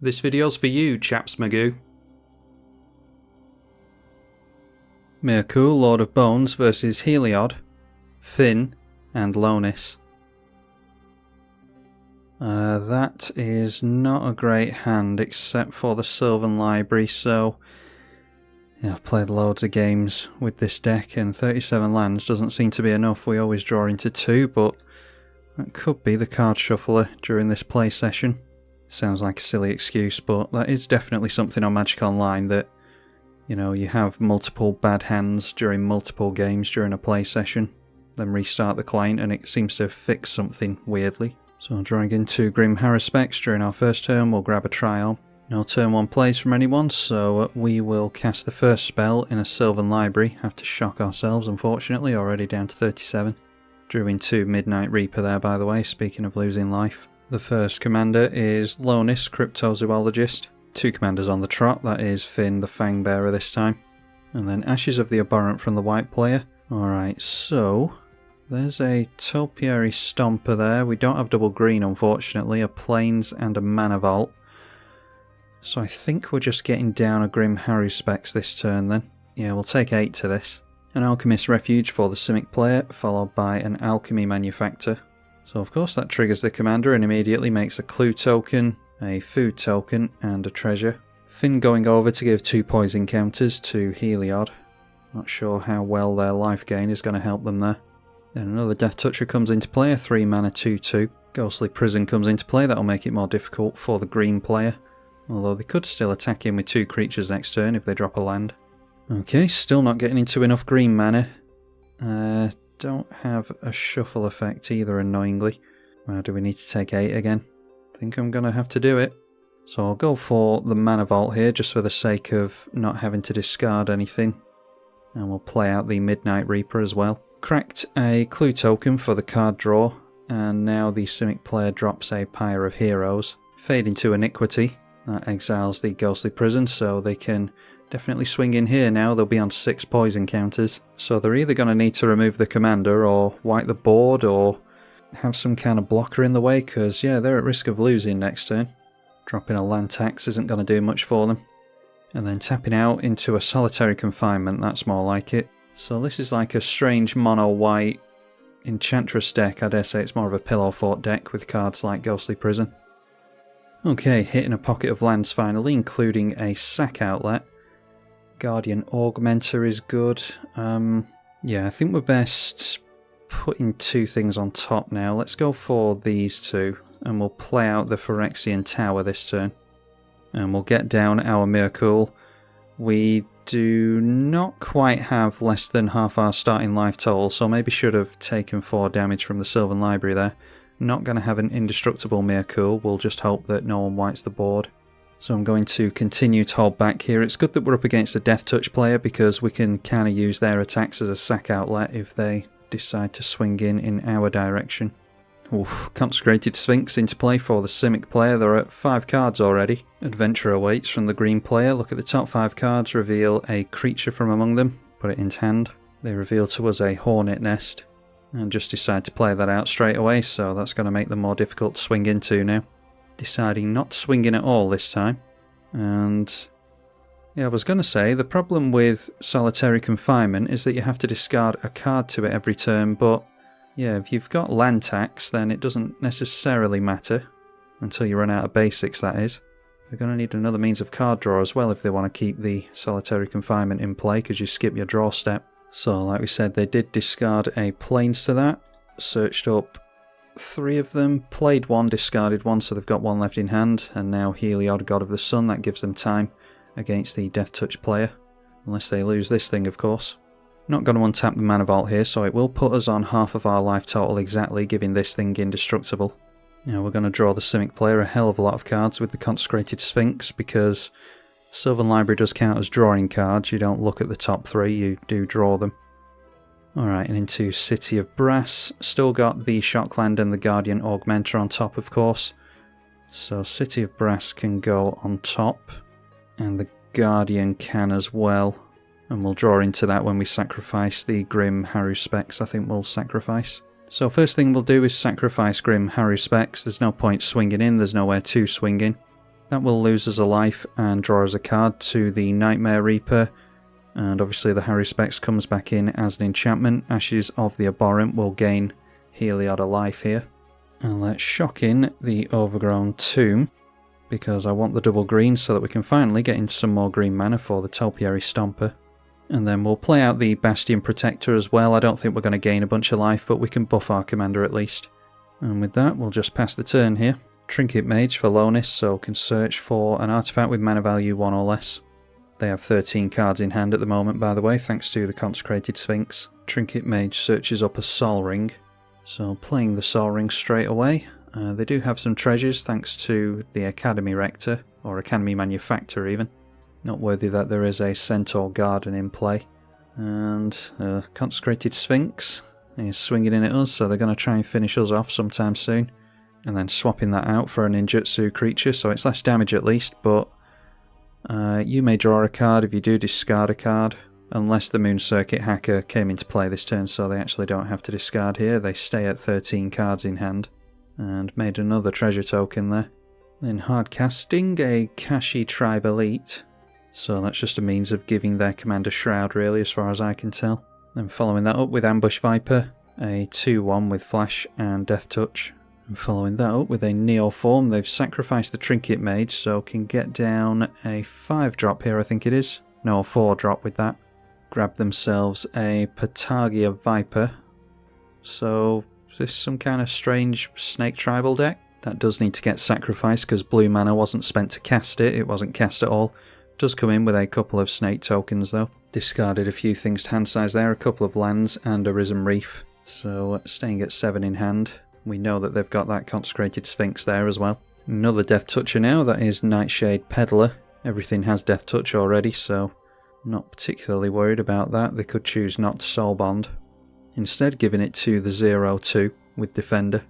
This video's for you, chaps magoo. Myrkul, Lord of Bones versus Heliod, Fynn and Lonis. That is not a great hand except for the Sylvan Library, so yeah, I've played loads of games with this deck and 37 lands doesn't seem to be enough. We always draw into 2, but that could be the card shuffler during this play session. Sounds like a silly excuse, but that is definitely something on Magic Online that, you know, you have multiple bad hands during multiple games during a play session, then restart the client and it seems to fix something weirdly. So drawing into Grim Haruspex during our first turn, we'll grab a Trial. No turn 1 plays from anyone, so we will cast the first spell in a Sylvan Library. Have to shock ourselves, unfortunately, already down to 37. Drew into Midnight Reaper there, by the way, speaking of losing life. The first commander is Lonis, Cryptozoologist. 2 commanders on the trot, that is Fynn, the Fangbearer this time. And then Ashes of the Abhorrent from the white player. Alright, so there's a Topiary Stomper there. We don't have double green, unfortunately, a Plains and a Mana Vault. So I think we're just getting down a Grim Haruspex this turn then. Yeah, we'll take 8 to this. An Alchemist's Refuge for the Simic player, followed by an Alchemy Manufactor. So of course that triggers the commander and immediately makes a Clue token, a Food token and a Treasure. Fynn going over to give 2 poison counters to Heliod. Not sure how well their life gain is going to help them there. Then another Death Toucher comes into play, a 3 mana 2/2. Ghostly Prison comes into play, that'll make it more difficult for the green player. Although they could still attack in with 2 creatures next turn if they drop a land. Okay, still not getting into enough green mana. Don't have a shuffle effect either, annoyingly. Well, do we need to take 8 again? I think I'm going to have to do it. So I'll go for the Mana Vault here, just for the sake of not having to discard anything. And we'll play out the Midnight Reaper as well. Cracked a Clue token for the card draw, and now the Simic player drops a Pyre of Heroes. Fade into Iniquity. That exiles the Ghostly Prison, so they can definitely swing in here now. They'll be on 6 poison counters. So they're either going to need to remove the commander or wipe the board or have some kind of blocker in the way, because yeah, they're at risk of losing next turn. Dropping a land tax isn't going to do much for them. And then tapping out into a Solitary Confinement, that's more like it. So this is like a strange mono-white Enchantress deck. I dare say it's more of a Pillow Fort deck with cards like Ghostly Prison. Okay, hitting a pocket of lands finally, including a sack outlet. Guardian Augmenter is good. Yeah, I think we're best putting 2 things on top now. Let's go for these 2, and we'll play out the Phyrexian Tower this turn. And we'll get down our Myrkul. We do not quite have less than half our starting life total, so maybe should have taken 4 damage from the Sylvan Library there. Not going to have an indestructible Myrkul, we'll just hope that no one wipes the board. So I'm going to continue to hold back here. It's good that we're up against a Death Touch player because we can kind of use their attacks as a sack outlet if they decide to swing in our direction. Oof, Consecrated Sphinx into play for the Simic player. They're at 5 cards already. Adventure awaits from the green player. Look at the top 5 cards, reveal a creature from among them, put it into hand. They reveal to us a Hornet Nest and just decide to play that out straight away, so that's going to make them more difficult to swing into now. Deciding not to swing in at all this time. And yeah, I was going to say, the problem with Solitary Confinement is that you have to discard a card to it every turn, but yeah, if you've got land tax, then it doesn't necessarily matter. Until you run out of basics, that is. They're going to need another means of card draw as well if they want to keep the Solitary Confinement in play, because you skip your draw step. So, like we said, they did discard a Plains to that. Searched up 3 of them, played 1, discarded 1, so they've got 1 left in hand. And now Heliod, God of the Sun, that gives them time against the Death Touch player. Unless they lose this thing, of course. Not going to untap the Mana Vault here, so it will put us on half of our life total exactly, giving this thing indestructible. Now we're going to draw the Simic player a hell of a lot of cards with the Consecrated Sphinx, because Sylvan Library does count as drawing cards. You don't look at the top 3, you do draw them. Alright, and into City of Brass. Still got the Shockland and the Guardian Augmenter on top, of course. So City of Brass can go on top, and the Guardian can as well. And we'll draw into that when we sacrifice the Grim Haruspex, I think we'll sacrifice. So first thing we'll do is sacrifice Grim Haruspex. There's no point swinging in, there's nowhere to swing in. That will lose us a life and draw us a card to the Nightmare Reaper. And obviously the Haruspex comes back in as an enchantment. Ashes of the Abhorrent will gain Heliod a life here. And let's shock in the Overgrown Tomb, because I want the double green so that we can finally get into some more green mana for the Topiary Stomper. And then we'll play out the Bastion Protector as well. I don't think we're going to gain a bunch of life, but we can buff our commander at least. And with that, we'll just pass the turn here. Trinket Mage for Lonis, so can search for an artifact with mana value 1 or less. They have 13 cards in hand at the moment, by the way, thanks to the Consecrated Sphinx. Trinket Mage searches up a Sol Ring, so playing the Sol Ring straight away. They do have some treasures thanks to the Academy Rector, or Academy Manufactor even. Noteworthy that there is a Centaur Garden in play. And Consecrated Sphinx is swinging in at us, so they're going to try and finish us off sometime soon. And then swapping that out for a ninjutsu creature, so it's less damage at least, but you may draw a card if you do discard a card, unless the Moon Circuit Hacker came into play this turn, so they actually don't have to discard here. They stay at 13 cards in hand, and made another treasure token there. Then hard casting a Kashi Tribe Elite, so that's just a means of giving their commander Shroud really, as far as I can tell. Then following that up with Ambush Viper, a 2-1 with Flash and Death Touch. And following that up with a Neoform, they've sacrificed the Trinket Mage, so can get down a 5-drop here, I think it is. No, a 4-drop with that. Grab themselves a Patagia Viper. So, is this some kind of strange Snake Tribal deck? That does need to get sacrificed because blue mana wasn't spent to cast it. It wasn't cast at all. Does come in with a couple of Snake tokens though. Discarded a few things to hand size there, a couple of lands and a Risen Reef. So, staying at 7 in hand. We know that they've got that Consecrated Sphinx there as well. Another Death Toucher now, that is Nightshade Peddler. Everything has Death Touch already, so not particularly worried about that. They could choose not to Soul Bond. Instead giving it to the 0-2 with Defender.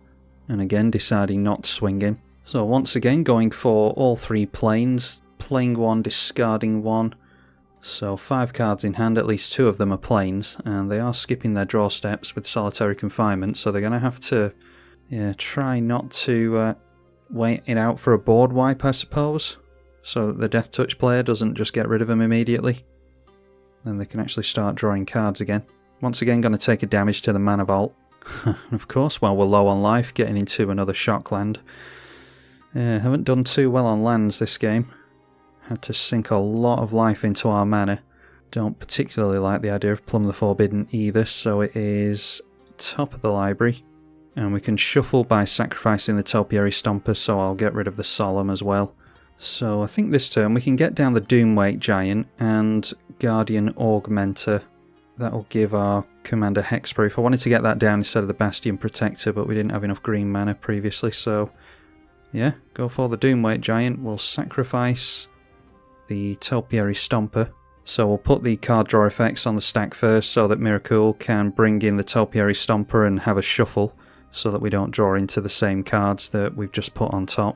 And again deciding not to swing in. So once again going for all 3 planes. Playing 1, discarding 1. So 5 cards in hand, at least 2 of them are planes. And they are skipping their draw steps with Solitary Confinement, so they're going to have to try not to wait it out for a board wipe, I suppose, so that the Death Touch player doesn't just get rid of them immediately. Then they can actually start drawing cards again. Once again, going to take a damage to the Mana Vault. Of course, while we're low on life, getting into another Shock Land. Haven't done too well on lands this game. Had to sink a lot of life into our mana. Don't particularly like the idea of Plumb the Forbidden either, so it is top of the library. And we can shuffle by sacrificing the Topiary Stomper, so I'll get rid of the Solemn as well. So I think this turn we can get down the Doomweight Giant and Guardian Augmenter. That'll give our commander Hexproof. I wanted to get that down instead of the Bastion Protector, but we didn't have enough green mana previously, so yeah, go for the Doomweight Giant. We'll sacrifice the Topiary Stomper. So we'll put the card draw effects on the stack first so that Myrkul can bring in the Topiary Stomper and have a shuffle, so that we don't draw into the same cards that we've just put on top.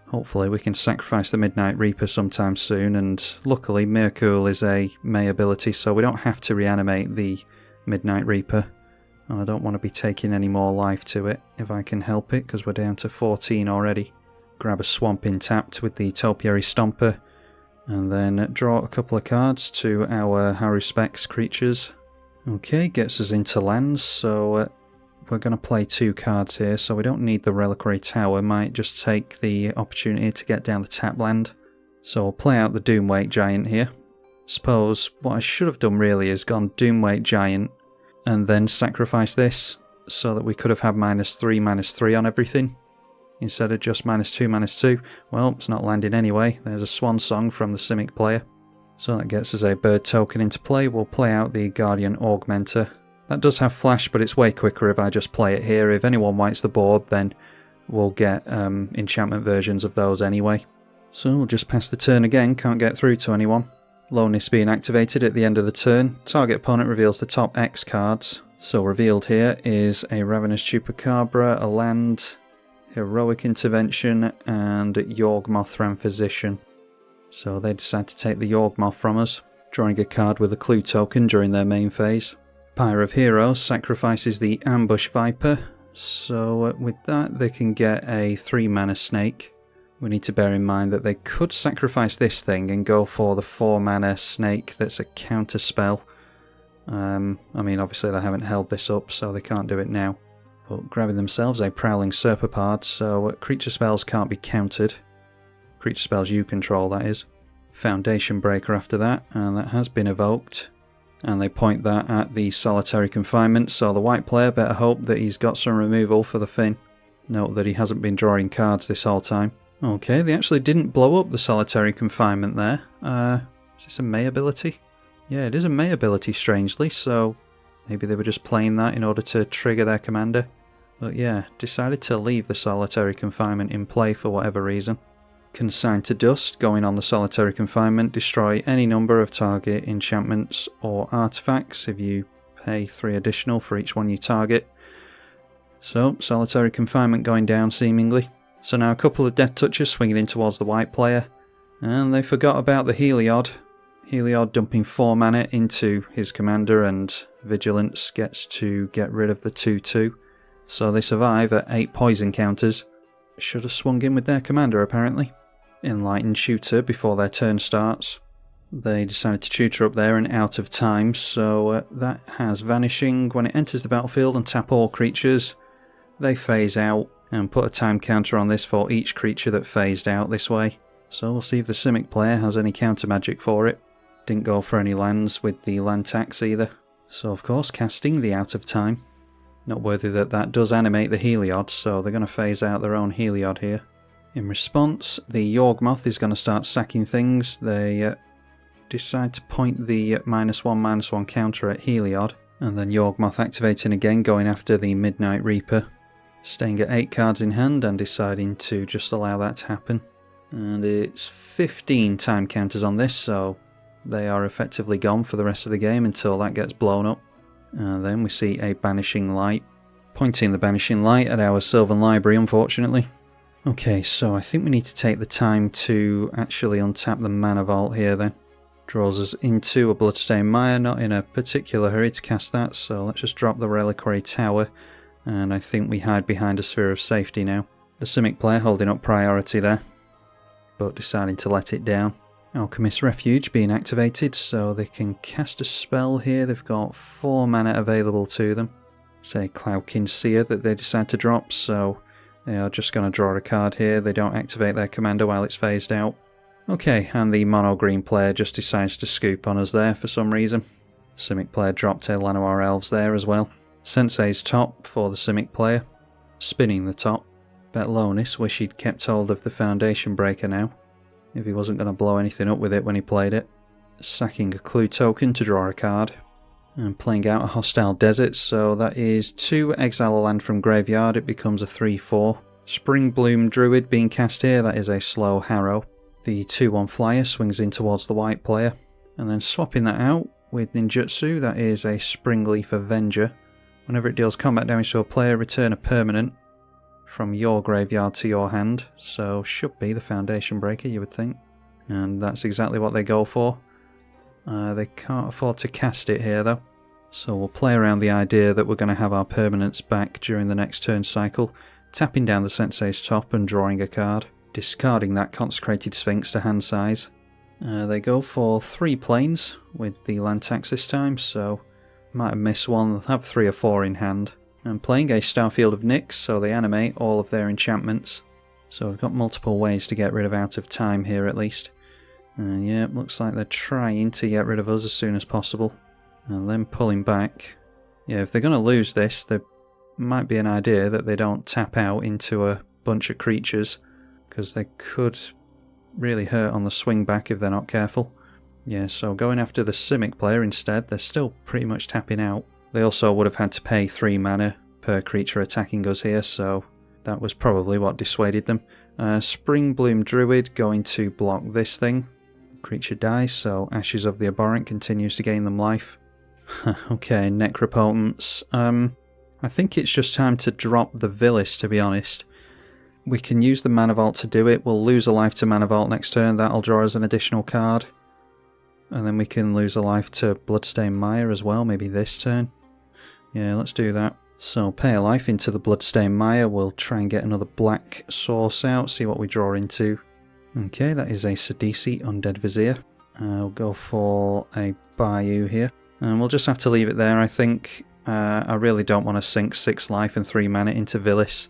Hopefully we can sacrifice the Midnight Reaper sometime soon, and luckily Myrkul is a May ability, so we don't have to reanimate the Midnight Reaper. And I don't want to be taking any more life to it if I can help it, because we're down to 14 already. Grab a Swamp in tapped with the Topiary Stomper, and then draw a couple of cards to our Haruspex creatures. Okay, gets us into lands, so we're going to play 2 cards here, so we don't need the Reliquary Tower. Might just take the opportunity to get down the tap land. So we'll play out the Doomweight Giant here. Suppose what I should have done really is gone Doomweight Giant and then sacrifice this, so that we could have had -3/-3 on everything, instead of just -2/-2. Well, it's not landing anyway. There's a Swan Song from the Simic player. So that gets us a bird token into play. We'll play out the Guardian Augmenter. That does have flash, but it's way quicker if I just play it here. If anyone whites the board, then we'll get enchantment versions of those anyway. So we'll just pass the turn again, can't get through to anyone. Lonis being activated at the end of the turn. Target opponent reveals the top X cards. So revealed here is a Ravenous Chupacabra, a land, Heroic Intervention, and Yawgmoth Physician. So they decide to take the Yawgmoth from us, drawing a card with a clue token during their main phase. Pyre of Heroes sacrifices the Ambush Viper, so with that they can get a 3-mana snake We need to bear in mind that they could sacrifice this thing and go for the 4 mana snake that's a counter spell. I mean, obviously they haven't held this up, so they can't do it now. But grabbing themselves a Prowling Serpapard, so creature spells can't be countered. Creature spells you control, that is. Foundation Breaker after that, and that has been evoked. And they point that at the Solitary Confinement, so the white player better hope that he's got some removal for the Fynn. Note that he hasn't been drawing cards this whole time. Okay, they actually didn't blow up the Solitary Confinement there. Is this a May ability? Yeah, it is a May ability, strangely, so maybe they were just playing that in order to trigger their commander. But yeah, decided to leave the Solitary Confinement in play for whatever reason. Consign to Dust, going on the Solitary Confinement, destroy any number of target enchantments or artifacts if you pay 3 additional for each one you target. So, Solitary Confinement going down seemingly. So now a couple of Death Touches swinging in towards the white player. And they forgot about the Heliod. Heliod dumping 4 mana into his commander, and Vigilance gets to get rid of the 2/2. So they survive at 8 poison counters. Should have swung in with their commander apparently. Enlightened Tutor before their turn starts. They decided to tutor up there and out of time, so that has Vanishing. When it enters the battlefield and tap all creatures, they phase out and put a time counter on this for each creature that phased out this way. So we'll see if the Simic player has any counter magic for it. Didn't go for any lands with the land tax either. So of course casting the Out of Time. Noteworthy that that does animate the Heliod, so they're going to phase out their own Heliod here. In response, the Yawgmoth is going to start sacking things. They decide to point the -1/-1 counter at Heliod, and then Yawgmoth activating again, going after the Midnight Reaper. Staying at 8 cards in hand and deciding to just allow that to happen. And it's 15 time counters on this, so they are effectively gone for the rest of the game until that gets blown up. And then we see a Banishing Light. Pointing the Banishing Light at our Sylvan Library, unfortunately. Okay, so I think we need to take the time to actually untap the Mana Vault here then. Draws us into a Bloodstained Mire, not in a particular hurry to cast that, so let's just drop the Reliquary Tower. And I think we hide behind a Sphere of Safety now. The Simic player holding up priority there, but deciding to let it down. Alchemist's Refuge being activated, so they can cast a spell here. They've got 4 mana available to them. Say Cloudkin Seer that they decide to drop, so they are just going to draw a card here. They don't activate their commander while it's phased out. Okay, and the mono green player just decides to scoop on us there for some reason. Simic player dropped a Llanowar Elves there as well. Sensei's top for the Simic player. Spinning the top. Bet Lonis wish he'd kept hold of the Foundation Breaker now, if he wasn't going to blow anything up with it when he played it. Sacking a Clue token to draw a card. And playing out a Hostile Desert, so that is 2 exile a land from graveyard, it becomes a 3/4. Springbloom Druid being cast here, that is a slow Harrow. The 2/1 flyer swings in towards the white player. And then swapping that out with Ninjutsu, that is a Springleaf Avenger. Whenever it deals combat damage to a player, return a permanent from your graveyard to your hand. So should be the Foundation Breaker, you would think. And that's exactly what they go for. They can't afford to cast it here though. So we'll play around the idea that we're going to have our permanents back during the next turn cycle, tapping down the Sensei's top and drawing a card, discarding that Consecrated Sphinx to hand size. They go for 3 planes with the land tax this time, so might have missed one. They'll have 3 or 4 in hand. And playing a Starfield of Nyx, so they animate all of their enchantments. So we've got multiple ways to get rid of Out of Time here at least. And yeah, it looks like they're trying to get rid of us as soon as possible. And then pulling back. Yeah, if they're going to lose this, there might be an idea that they don't tap out into a bunch of creatures, because they could really hurt on the swing back if they're not careful. Yeah, so going after the Simic player instead, they're still pretty much tapping out. They also would have had to pay 3 mana per creature attacking us here, so that was probably what dissuaded them. Springbloom Druid going to block this thing. Creature dies, so Ashes of the Abhorrent continues to gain them life. Okay, Necropotence. I think it's just time to drop the Villis, to be honest. We can use the Mana Vault to do it. We'll lose a life to Mana Vault next turn. That'll draw us an additional card. And then we can lose a life to Bloodstained Mire as well, maybe this turn. Yeah, let's do that. So pay a life into the Bloodstained Mire. We'll try and get another black source out, see what we draw into. Okay, that is a Sidisi Undead Vizier. I'll go for a Bayou here. And we'll just have to leave it there, I think. I really don't want to sink 6 life and 3 mana into Vilis.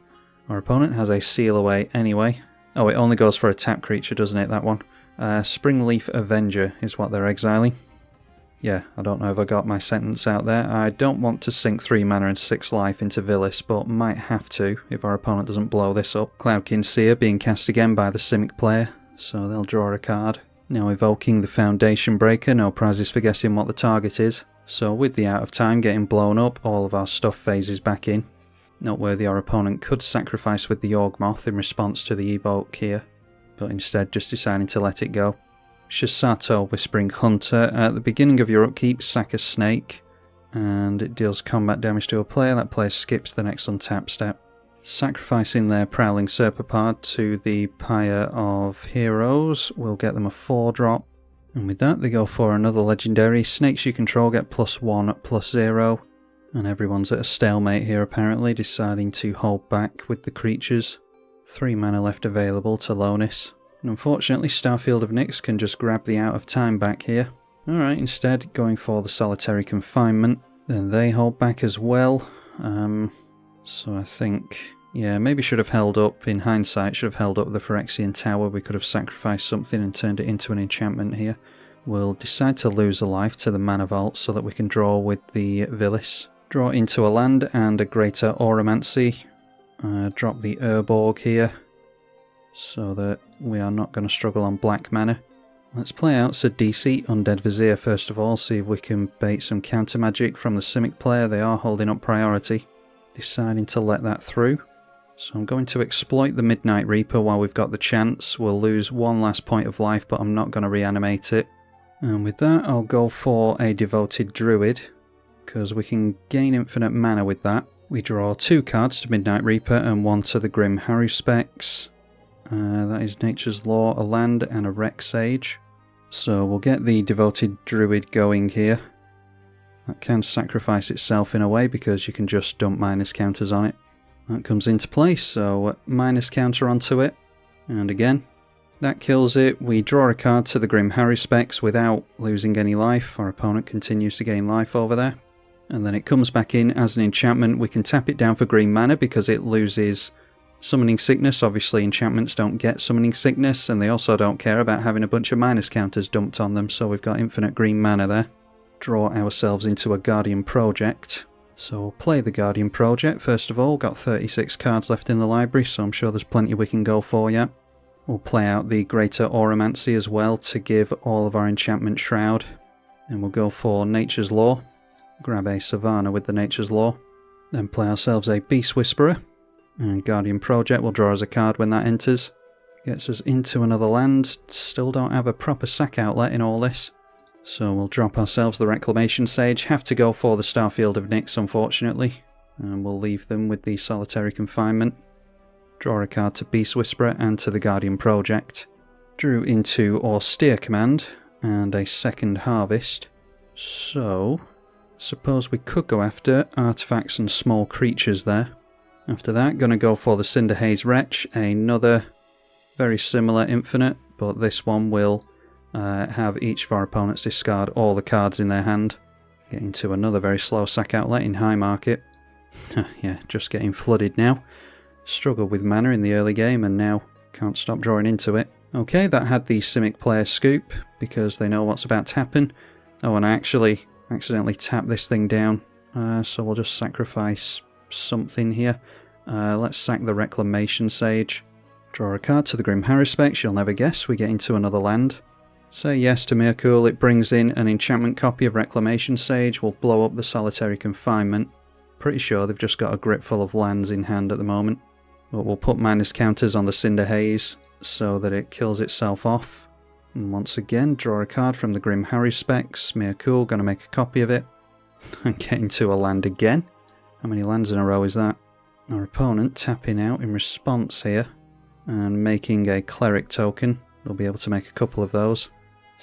Our opponent has a Seal Away anyway. Oh, it only goes for a tap creature, doesn't it, that one? Springleaf Avenger is what they're exiling. Yeah, I don't know if I got my sentence out there. I don't want to sink 3 mana and 6 life into Vilis, but might have to if our opponent doesn't blow this up. Cloudkin Seer being cast again by the Simic player, so they'll draw a card. Now evoking the Foundation Breaker, no prizes for guessing what the target is. So with the Out of Time getting blown up, all of our stuff phases back in. Noteworthy, our opponent could sacrifice with the Yawgmoth in response to the evoke here, but instead just deciding to let it go. Shisato Whispering Hunter. At the beginning of your upkeep, sack a snake, and it deals combat damage to a player. That player skips the next untap step. Sacrificing their Prowling Serpapard to the Pyre of Heroes will get them a 4-drop. And with that, they go for another legendary. Snakes you control get +1/+0. And everyone's at a stalemate here apparently, deciding to hold back with the creatures. 3 mana left available to Lonis. And unfortunately, Starfield of Nyx can just grab the Out of Time back here. Alright, instead going for the Solitary Confinement. Then they hold back as well. So I think, yeah, maybe should have held up, in hindsight, should have held up the Phyrexian Tower. We could have sacrificed something and turned it into an enchantment here. We'll decide to lose a life to the Mana Vault so that we can draw with the Vilis. Draw into a land and a Greater Oromancy. Drop the Urborg here, so that we are not going to struggle on black mana. Let's play out Sidisi Undead Vizier first of all, see if we can bait some counter magic from the Simic player. They are holding up priority. Deciding to let that through. So I'm going to exploit the Midnight Reaper while we've got the chance. We'll lose 1 last point of life, but I'm not going to reanimate it. And with that, I'll go for a Devoted Druid, because we can gain infinite mana with that. We draw 2 cards to Midnight Reaper and 1 to the Grim Haruspex. That is Nature's Law, a land, and a Wreck Sage. So we'll get the Devoted Druid going here. That can sacrifice itself in a way because you can just dump minus counters on it. That comes into play, so minus counter onto it. And again, that kills it. We draw a card to the Grim Haruspex without losing any life. Our opponent continues to gain life over there. And then it comes back in as an enchantment. We can tap it down for green mana because it loses Summoning Sickness. Obviously enchantments don't get Summoning Sickness, and they also don't care about having a bunch of minus counters dumped on them, so we've got infinite green mana there. Draw ourselves into a Guardian Project. So we'll play the Guardian Project first of all. Got 36 cards left in the library, so I'm sure there's plenty we can go for yet. We'll play out the Greater Oromancy as well to give all of our enchantment Shroud. And we'll go for Nature's Law. Grab a Savannah with the Nature's Law. Then play ourselves a Beast Whisperer. And Guardian Project will draw us a card when that enters. Gets us into another land. Still don't have a proper sack outlet in all this. So we'll drop ourselves the Reclamation Sage. Have to go for the Starfield of Nyx, unfortunately. And we'll leave them with the Solitary Confinement. Draw a card to Beast Whisperer and to the Guardian Project. Drew into Austere Command and a second Harvest. So, suppose we could go after artifacts and small creatures there. After that, going to go for the Cinderhaze Wretch. Another very similar infinite, but this one will have each of our opponents discard all the cards in their hand. Getting to another very slow sack outlet in High Market. Yeah, just getting flooded now. Struggled with mana in the early game and now can't stop drawing into it. Okay, that had the Simic player scoop because they know what's about to happen. Oh, and I actually accidentally tapped this thing down, so we'll just sacrifice something here. Let's sack the Reclamation Sage. Draw a card to the Grim Haruspex. You'll never guess we get into another land. Say yes to Myrkul. It brings in an enchantment copy of Reclamation Sage. We'll blow up the Solitary Confinement. Pretty sure they've just got a grip full of lands in hand at the moment. But we'll put minus counters on the Cinderhaze so that it kills itself off. And once again, draw a card from the Grim Haruspex. Myrkul, going to make a copy of it. And get into a land again. How many lands in a row is that? Our opponent tapping out in response here. And making a Cleric token. They'll be able to make a couple of those.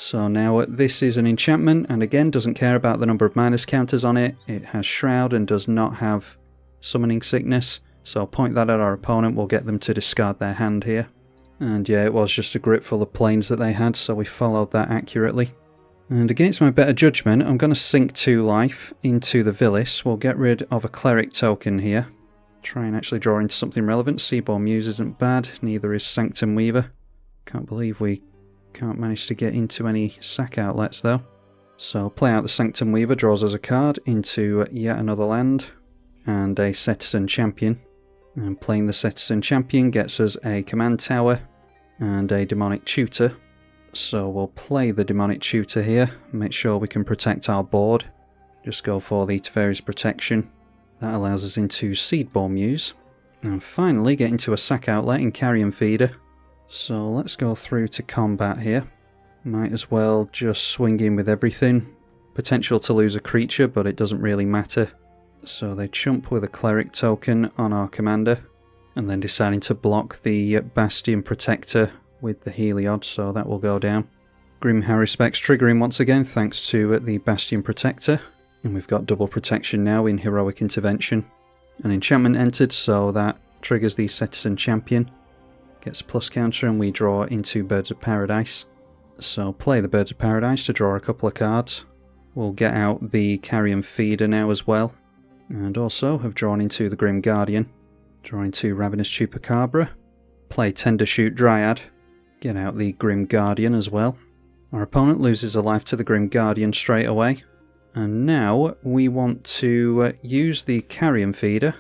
So now this is an enchantment, and again doesn't care about the number of minus counters on it. It has Shroud and does not have Summoning Sickness. So point that at our opponent, we'll get them to discard their hand here. And yeah, it was just a grip full of planes that they had, so we followed that accurately. And against my better judgment, I'm going to sink 2 life into the Vilis. We'll get rid of a Cleric token here. Try and actually draw into something relevant. Seaborn Muse isn't bad, neither is Sanctum Weaver. Can't believe we can't manage to get into any sack outlets though. So play out the Sanctum Weaver, draws us a card into yet another land, and a Citizen Champion. And playing the Citizen Champion gets us a Command Tower and a Demonic Tutor. So we'll play the Demonic Tutor here, make sure we can protect our board. Just go for the Teferi's Protection. That allows us into Seedborn Muse. And finally get into a sack outlet in Carrion Feeder. So let's go through to combat here. Might as well just swing in with everything. Potential to lose a creature, but it doesn't really matter. So they chump with a Cleric token on our commander, and then deciding to block the Bastion Protector with the Heliod, so that will go down. Grim Haruspex triggering once again thanks to the Bastion Protector, and we've got double protection now in Heroic Intervention. An enchantment entered, so that triggers the Citizen Champion. Gets a plus counter and we draw into Birds of Paradise. So play the Birds of Paradise to draw a couple of cards. We'll get out the Carrion Feeder now as well. And also have drawn into the Grim Guardian. Draw into Ravenous Chupacabra. Play Tendershoot Dryad. Get out the Grim Guardian as well. Our opponent loses a life to the Grim Guardian straight away. And now we want to use the Carrion Feeder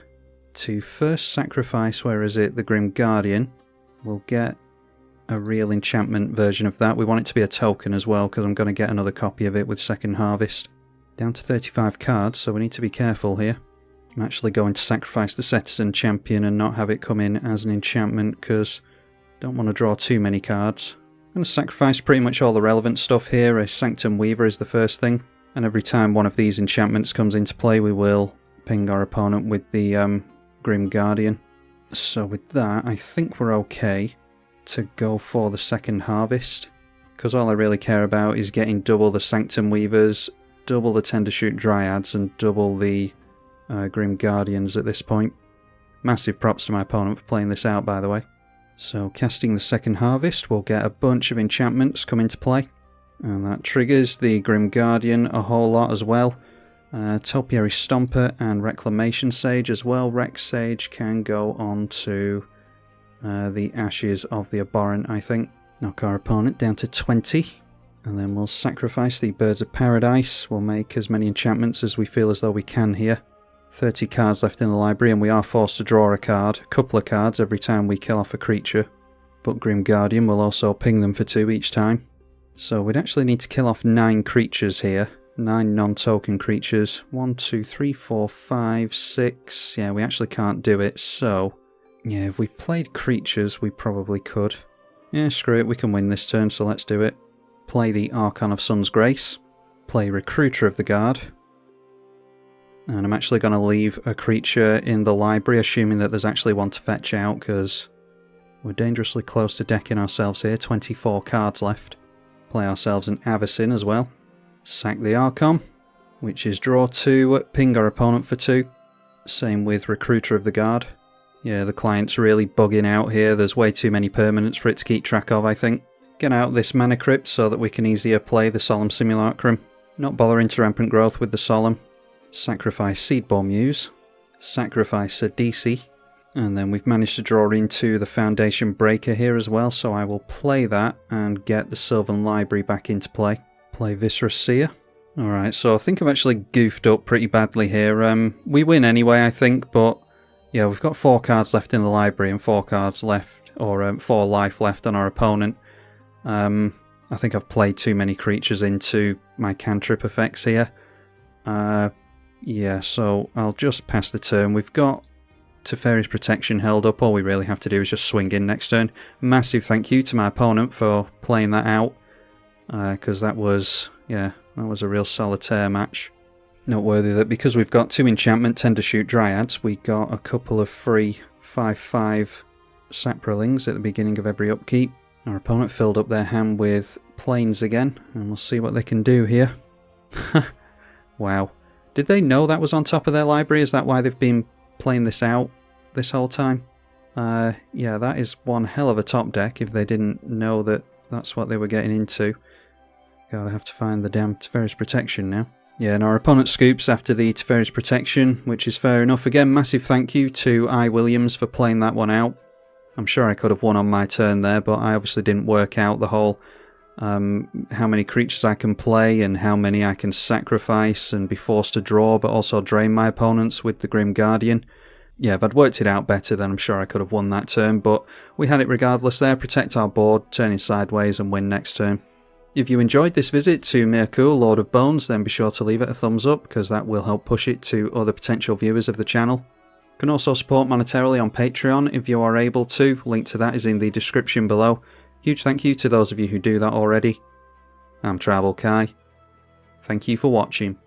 to first sacrifice, where is it, the Grim Guardian. We'll get a real enchantment version of that. We want it to be a token as well, because I'm going to get another copy of it with Second Harvest. Down to 35 cards, so we need to be careful here. I'm actually going to sacrifice the Citizen Champion and not have it come in as an enchantment, because I don't want to draw too many cards. I'm going to sacrifice pretty much all the relevant stuff here. A Sanctum Weaver is the first thing, and every time one of these enchantments comes into play, we will ping our opponent with the Grim Guardian. So with that, I think we're okay to go for the Second Harvest, because all I really care about is getting double the Sanctum Weavers, double the Tendershoot Dryads, and double the Grim Guardians at this point. Massive props to my opponent for playing this out, by the way. So casting the Second Harvest, we'll get a bunch of enchantments come into play, and that triggers the Grim Guardian a whole lot as well. Topiary Stomper and Reclamation Sage as well. Rex Sage can go on to the Ashes of the Abhorrent, I think. Knock our opponent down to 20. And then we'll sacrifice the Birds of Paradise. We'll make as many enchantments as we feel as though we can here. 30 cards left in the library, and we are forced to draw a couple of cards every time we kill off a creature. But Grim Guardian will also ping them for 2 each time. So we'd actually need to kill off 9 creatures here. 9 non-token creatures. 1, 2, 3, 4, 5, 6. Yeah, we actually can't do it, so yeah, if we played creatures, we probably could. Yeah, screw it, we can win this turn, so let's do it. Play the Archon of Sun's Grace. Play Recruiter of the Guard. And I'm actually going to leave a creature in the library, assuming that there's actually one to fetch out, because we're dangerously close to decking ourselves here. 24 cards left. Play ourselves an Avacyn as well. Sack the Archon, which is draw 2, ping our opponent for 2. Same with Recruiter of the Guard. Yeah, the client's really bugging out here. There's way too many permanents for it to keep track of, I think. Get out this Mana Crypt so that we can easier play the Solemn Simulacrum. Not bothering to Rampant Growth with the Solemn. Sacrifice Seedborn Muse. Sacrifice a DC. And then we've managed to draw into the Foundation Breaker here as well, so I will play that and get the Sylvan Library back into play. Play Viscera Seer. Alright, so I think I've actually goofed up pretty badly here. We win anyway, I think, but yeah, we've got 4 cards left in the library and 4 cards left, or 4 life left on our opponent. I think I've played too many creatures into my cantrip effects here. Yeah, so I'll just pass the turn. We've got Teferi's Protection held up. All we really have to do is just swing in next turn. Massive thank you to my opponent for playing that out, because that was a real solitaire match. Noteworthy that because we've got 2 enchantment Tendershoot Dryads, we got a couple of free 5/5 Saprolings at the beginning of every upkeep. Our opponent filled up their hand with planes again, and we'll see what they can do here. Wow. Did they know that was on top of their library? Is that why they've been playing this out this whole time. Yeah, that is one hell of a top deck if they didn't know that that's what they were getting into. Gotta have to find the damn Teferi's Protection now. Yeah, and our opponent scoops after the Teferi's Protection, which is fair enough. Again, massive thank you to I. Williams for playing that one out. I'm sure I could have won on my turn there, but I obviously didn't work out the whole how many creatures I can play and how many I can sacrifice and be forced to draw, but also drain my opponents with the Grim Guardian. Yeah, if I'd worked it out better, then I'm sure I could have won that turn, but we had it regardless there. Protect our board, turn it sideways and win next turn. If you enjoyed this visit to Myrkul, Lord of Bones, then be sure to leave it a thumbs up, because that will help push it to other potential viewers of the channel. You can also support monetarily on Patreon if you are able to. Link to that is in the description below. Huge thank you to those of you who do that already. I'm tribalkai. Thank you for watching.